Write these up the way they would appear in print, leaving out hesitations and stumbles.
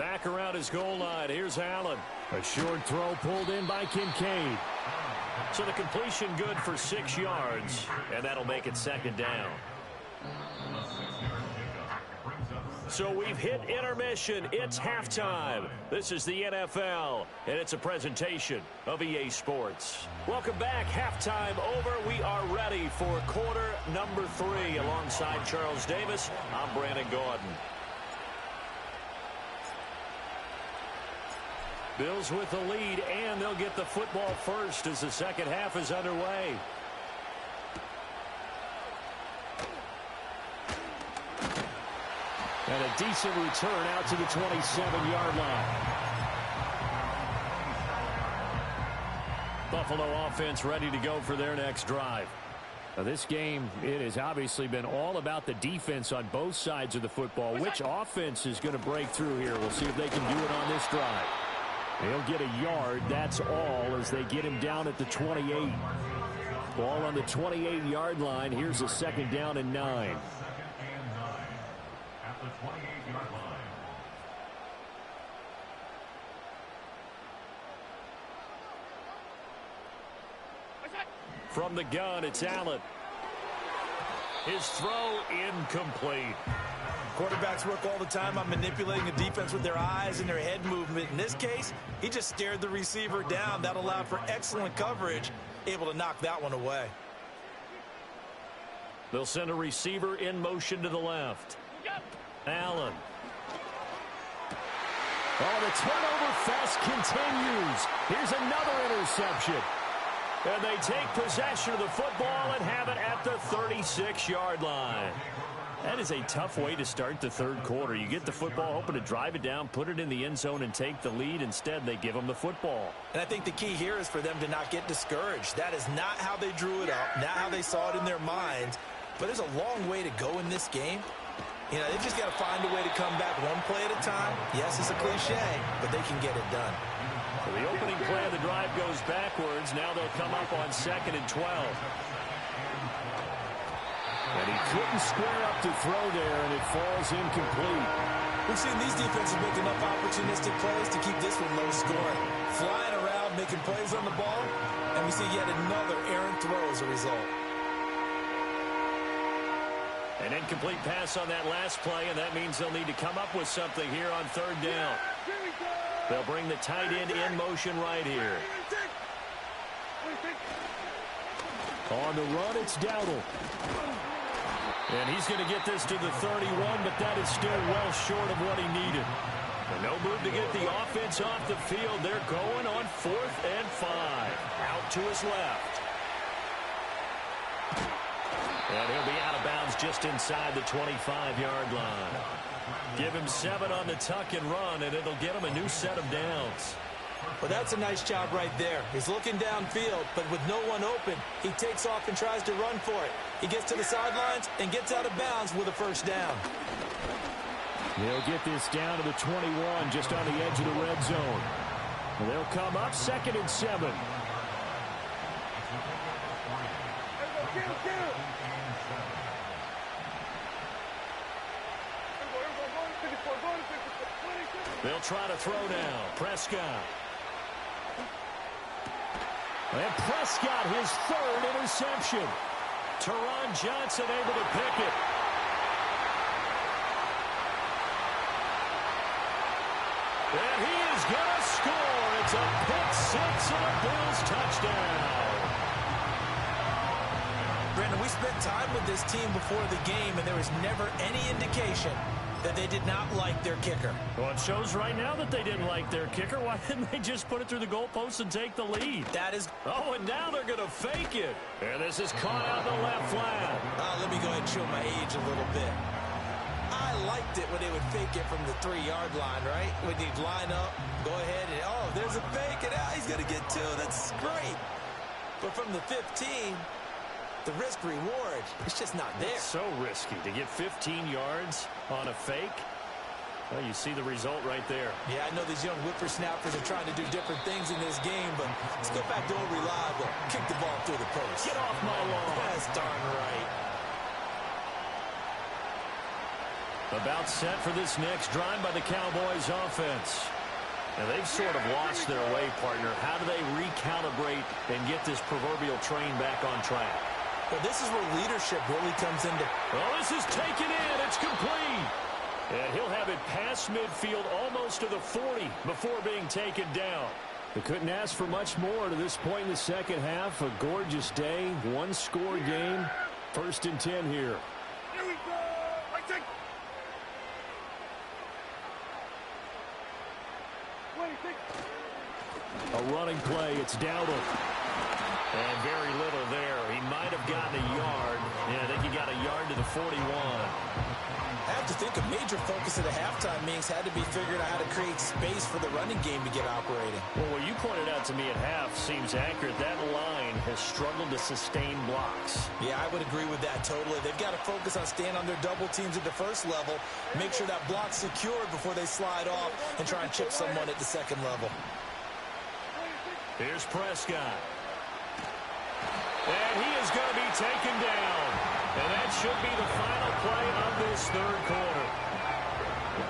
Back around his goal line. Here's Allen. A short throw pulled in by Kincaid. So the completion good for 6 yards, and that'll make it second down. So we've hit intermission. It's halftime. This is the NFL, and it's a presentation of EA Sports. Welcome back. Halftime over. We are ready for quarter number 3. Alongside Charles Davis, I'm Brandon Gordon. Bills with the lead, and they'll get the football first as the second half is underway. And a decent return out to the 27-yard line. Buffalo offense ready to go for their next drive. Now this game, it has obviously been all about the defense on both sides of the football. Which offense is going to break through here? We'll see if they can do it on this drive. They'll get a yard, that's all, as they get him down at the 28. Ball on the 28-yard line. Here's a second down and 9. From the gun, it's Allen. His throw incomplete. Quarterbacks work all the time on manipulating the defense with their eyes and their head movement. In this case, he just stared the receiver down. That allowed for excellent coverage, able to knock that one away. They'll send a receiver in motion to the left. Allen. Oh, the turnover fest continues. Here's another interception. And they take possession of the football and have it at the 36-yard line. That is a tough way to start the third quarter. You get the football, hoping to drive it down, put it in the end zone, and take the lead. Instead, they give them the football. And I think the key here is for them to not get discouraged. That is not how they drew it up, not how they saw it in their minds. But there's a long way to go in this game. You know, they've just got to find a way to come back one play at a time. Yes, it's a cliche, but they can get it done. So the opening play of the drive goes backwards. Now they'll come up on 2nd and 12. And he couldn't square up to throw there, and it falls incomplete. We've seen these defenses make enough opportunistic plays to keep this one low scoring. Flying around, making plays on the ball, and we see yet another errant throw as a result. An incomplete pass on that last play, and that means they'll need to come up with something here on 3rd down. They'll bring the tight end in motion right here. On the run, it's Dowdle. And he's going to get this to the 31, but that is still well short of what he needed. And no move to get the offense off the field. They're going on 4th and 5. Out to his left. And he'll be out of bounds just inside the 25-yard line. Give him 7 on the tuck and run, and it'll get him a new set of downs. Well, that's a nice job right there. He's looking downfield, but with no one open, he takes off and tries to run for it. He gets to the sidelines and gets out of bounds with a first down. They'll get this down to the 21, just on the edge of the red zone. They'll come up 2nd and 7. They'll try to throw now. Prescott. And Prescott, his 3rd interception. Teron Johnson able to pick it. And he is going to score. It's a pick-6 and a Bills touchdown. Brandon, we spent time with this team before the game, and there was never any indication that they did not like their kicker. Well, it shows right now that they didn't like their kicker. Why didn't they just put it through the goalpost and take the lead? That is... Oh, and now they're going to fake it. And this is caught out in the left flat. Let me go ahead and show my age a little bit. I liked it when they would fake it from the 3-yard line, right? When you'd line up, go ahead and, oh, there's a fake, and he's going to get 2. That's great. But from the 15... the risk-reward, it's just not there. It's so risky to get 15 yards on a fake. Well, you see the result right there. Yeah, I know these young whippersnappers are trying to do different things in this game, but let's go back to old reliable. Kick the ball through the post. Get off my lawn. That's darn right. About set for this next drive by the Cowboys offense. Now they've sort of lost their way, partner. How do they recalibrate and get this proverbial train back on track? Well, this is where leadership really comes into. Well, this is taken in. It's complete. And he'll have it past midfield almost to the 40 before being taken down. They couldn't ask for much more to this point in the second half. A gorgeous day, one-score game. 1st and 10 here. Here we go. Right take. A running play. It's Dowdle. And very little there. He might have gotten a yard. Yeah, I think he got a yard to the 41. I have to think a major focus of the halftime meetings had to be figuring out how to create space for the running game to get operating. Well, what you pointed out to me at half seems accurate. That line has struggled to sustain blocks. Yeah, I would agree with that totally. They've got to focus on staying on their double teams at the first level, make sure that block's secured before they slide off and try and chip someone at the second level. Here's Prescott. And he is going to be taken down. And that should be the final play of this third quarter.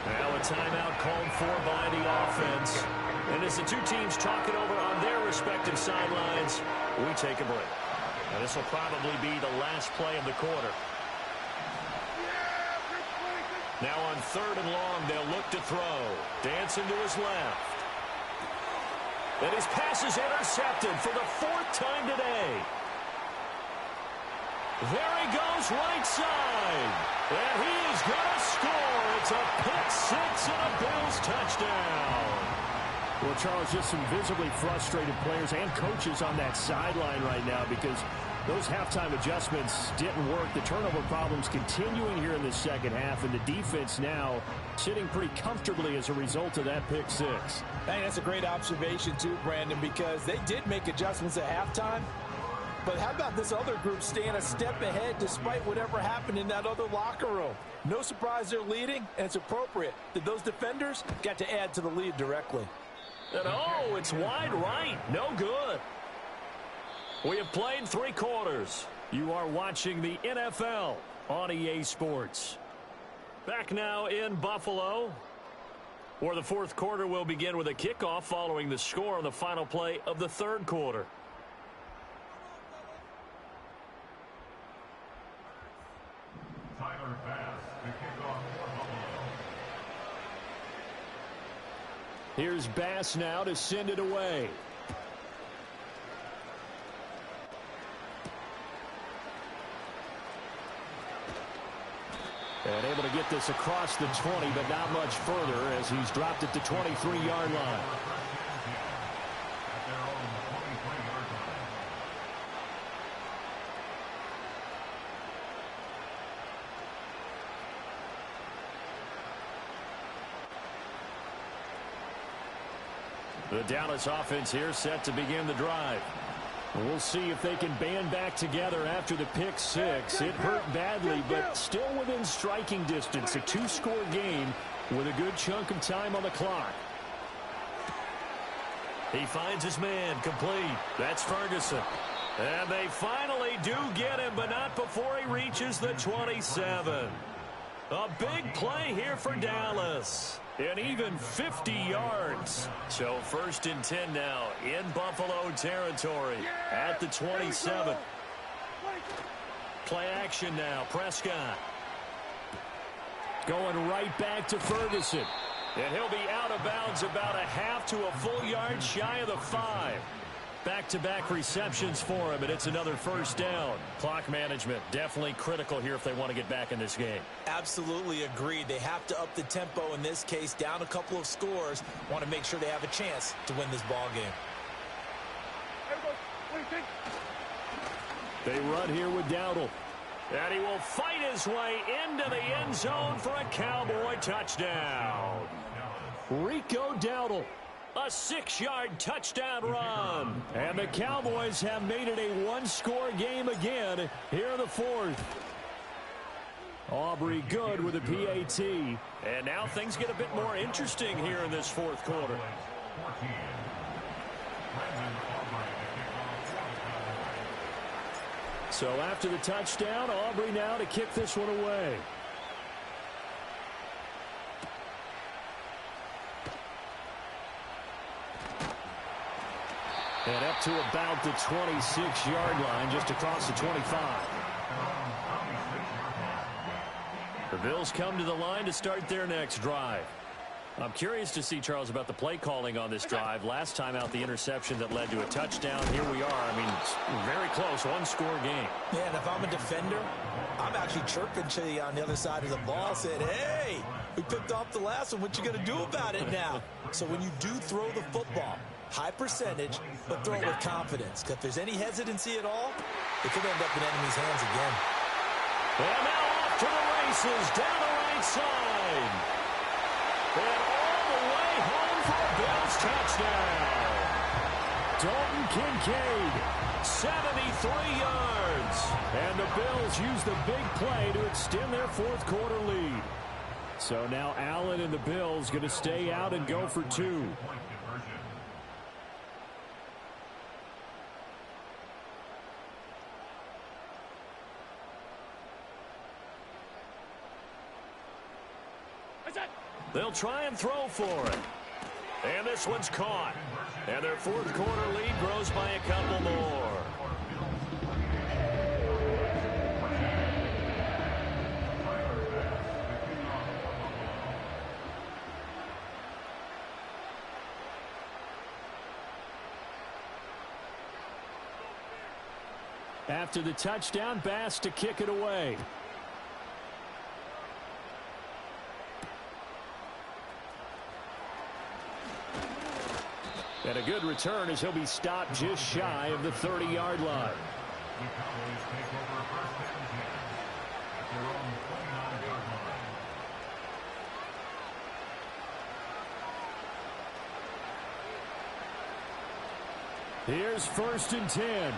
Now a timeout called for by the offense. And as the two teams talk it over on their respective sidelines, we take a break. Now this will probably be the last play of the quarter. Now on 3rd and long, they'll look to throw. Dancing to his left. And his pass is intercepted for the 4th time today. There he goes, right side. And he is going to score. It's a pick-6 and a Bills touchdown. Well, Charles, just some visibly frustrated players and coaches on that sideline right now because those halftime adjustments didn't work. The turnover problems continuing here in the second half, and the defense now sitting pretty comfortably as a result of that pick-6. I think that's a great observation, too, Brandon, because they did make adjustments at halftime. But how about this other group staying a step ahead despite whatever happened in that other locker room? No surprise they're leading, and it's appropriate that those defenders got to add to the lead directly. And oh, it's wide right. No good. We have played 3 quarters. You are watching the NFL on EA Sports. Back now in Buffalo, where the 4th quarter will begin with a kickoff following the score on the final play of the 3rd quarter. Here's Bass now to send it away. And able to get this across the 20, but not much further as he's dropped it to 23-yard line. The Dallas offense here set to begin the drive. We'll see if they can band back together after the pick-6. It hurt badly, but still within striking distance. A 2-score game with a good chunk of time on the clock. He finds his man complete. That's Ferguson. And they finally do get him, but not before he reaches the 27. A big play here for Dallas. And even 50 yards. So 1st and 10 now in Buffalo territory at the 27. Play action now. Prescott. Going right back to Ferguson. And he'll be out of bounds about a half to a full yard shy of the 5. Back-to-back receptions for him, and it's another 1st down. Clock management definitely critical here if they want to get back in this game. Absolutely agreed. They have to up the tempo in this case, down a couple of scores. Want to make sure they have a chance to win this ball game. They run here with Dowdle. And he will fight his way into the end zone for a Cowboy touchdown. Rico Dowdle. A 6-yard touchdown run. And the Cowboys have made it a 1-score game again here in the 4th. Aubrey good with a PAT. And now things get a bit more interesting here in this 4th quarter. So after the touchdown, Aubrey now to kick this one away. And up to about the 26-yard line, just across the 25. The Bills come to the line to start their next drive. I'm curious to see, Charles, about the play calling on this drive. Last time out, the interception that led to a touchdown. Here we are. I mean, it's very close, one-score game. Yeah, and if I'm a defender, I'm actually chirping to you on the other side of the ball, saying, hey, we picked off the last one. What you going to do about it now? So when you do throw the football, high percentage, but throw it with confidence. Because if there's any hesitancy at all, it could end up in enemy's hands again. And now off to the races, down the right side. And all the way home for a Bills touchdown. Dalton Kincaid, 73 yards. And the Bills use the big play to extend their fourth quarter lead. So now Allen and the Bills going to stay out and go for two. They'll try and throw for it. And this one's caught. And their fourth quarter lead grows by a couple more. After the touchdown, Bass to kick it away. And a good return as he'll be stopped just shy of the 30-yard line. Here's 1st and 10.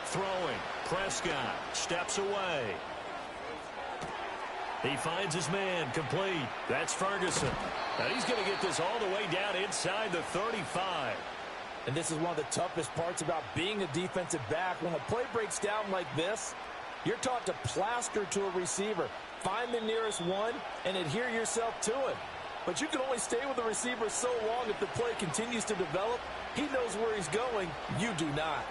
Throwing. Prescott steps away. He finds his man, complete. That's Ferguson. And he's going to get this all the way down inside the 35. And this is one of the toughest parts about being a defensive back. When a play breaks down like this, you're taught to plaster to a receiver. Find the nearest one and adhere yourself to it. But you can only stay with the receiver so long if the play continues to develop. He knows where he's going. You do not.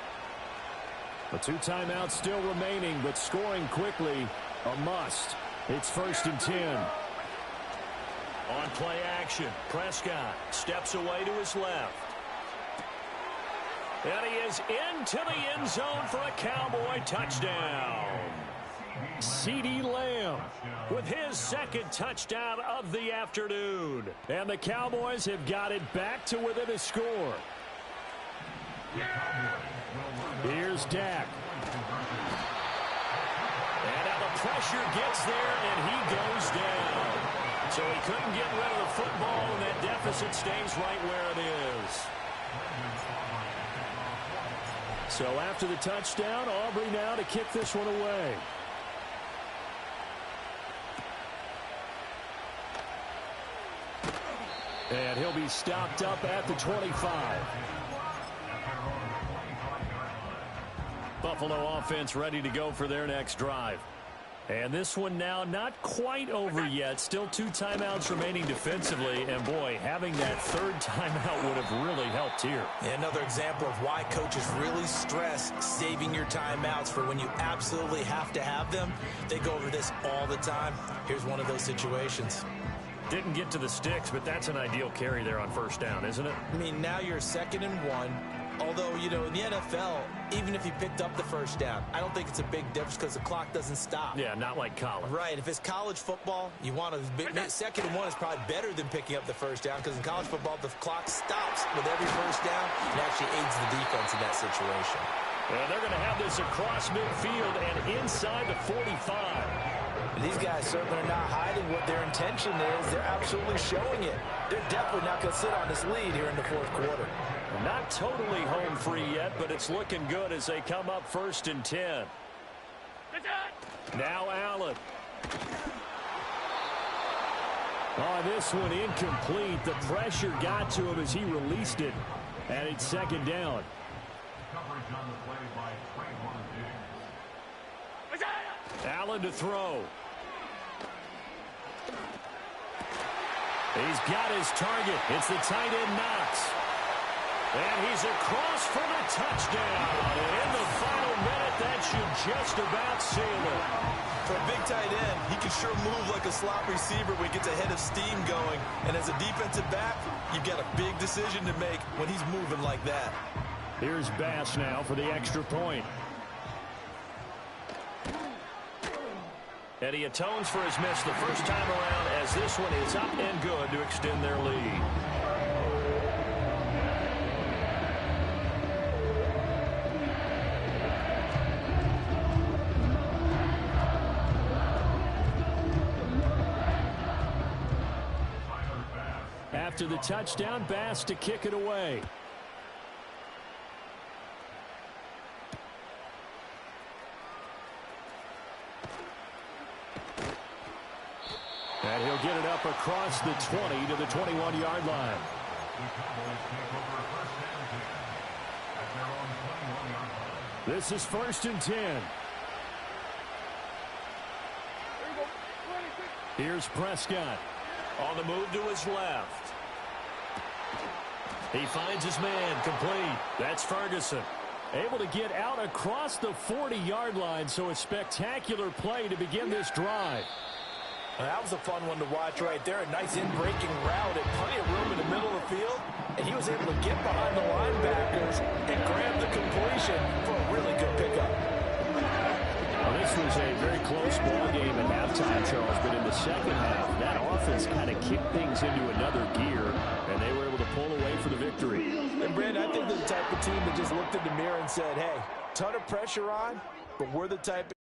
The 2 timeouts still remaining, but scoring quickly, a must. It's 1st and 10. On play action, Prescott steps away to his left. And he is into the end zone for a Cowboy touchdown. CeeDee Lamb with his 2nd touchdown of the afternoon. And the Cowboys have got it back to within a score. Here's Dak. And now the pressure gets there, and he goes down. So he couldn't get rid of the football, and that deficit stays right where it is. So after the touchdown, Aubrey now to kick this one away. And he'll be stopped up at the 25. Buffalo offense ready to go for their next drive. And this one now not quite over yet. Still 2 timeouts remaining defensively. And, boy, having that 3rd timeout would have really helped here. Yeah, another example of why coaches really stress saving your timeouts for when you absolutely have to have them. They go over this all the time. Here's one of those situations. Didn't get to the sticks, but that's an ideal carry there on 1st down, isn't it? I mean, now you're 2nd and 1. Although, you know, in the NFL, even if you picked up the 1st down, I don't think it's a big difference because the clock doesn't stop. Yeah, not like college. Right. If it's college football, you want to 2nd and 1 is probably better than picking up the 1st down because in college football, the clock stops with every 1st down. It actually aids the defense in that situation. Well, they're going to have this across midfield and inside the 45. These guys certainly are not hiding what their intention is. They're absolutely showing it. They're definitely not going to sit on this lead here in the 4th quarter. Not totally home free yet, but it's looking good as they come up 1st and 10. Now Allen. Oh, this one incomplete. The pressure got to him as he released it. And it's 2nd down. Allen to throw. He's got his target. It's the tight end Knox. And he's across for the touchdown. And in the final minute, that should just about seal it. For a big tight end, he can sure move like a slot receiver when he gets a head of steam going. And as a defensive back, you've got a big decision to make when he's moving like that. Here's Bass now for the extra point. And he atones for his miss the first time around as this one is up and good to extend their lead. After the touchdown, Bass to kick it away. And he'll get it up across the 20 to the 21-yard line. This is 1st and 10. Here's Prescott. On the move to his left. He finds his man complete. That's Ferguson. Able to get out across the 40-yard line, so a spectacular play to begin this drive. That was a fun one to watch right there. A nice in-breaking route and plenty of room in the middle of the field. And he was able to get behind the linebackers and grab the completion for a really good pickup. Well, this was a very close ball game at halftime, Charles, but in the second half, that offense kind of kicked things into another gear, and they were able to pull away for the victory. And, Brandon, I think they're the type of team that just looked in the mirror and said, hey, ton of pressure on, but we're the type of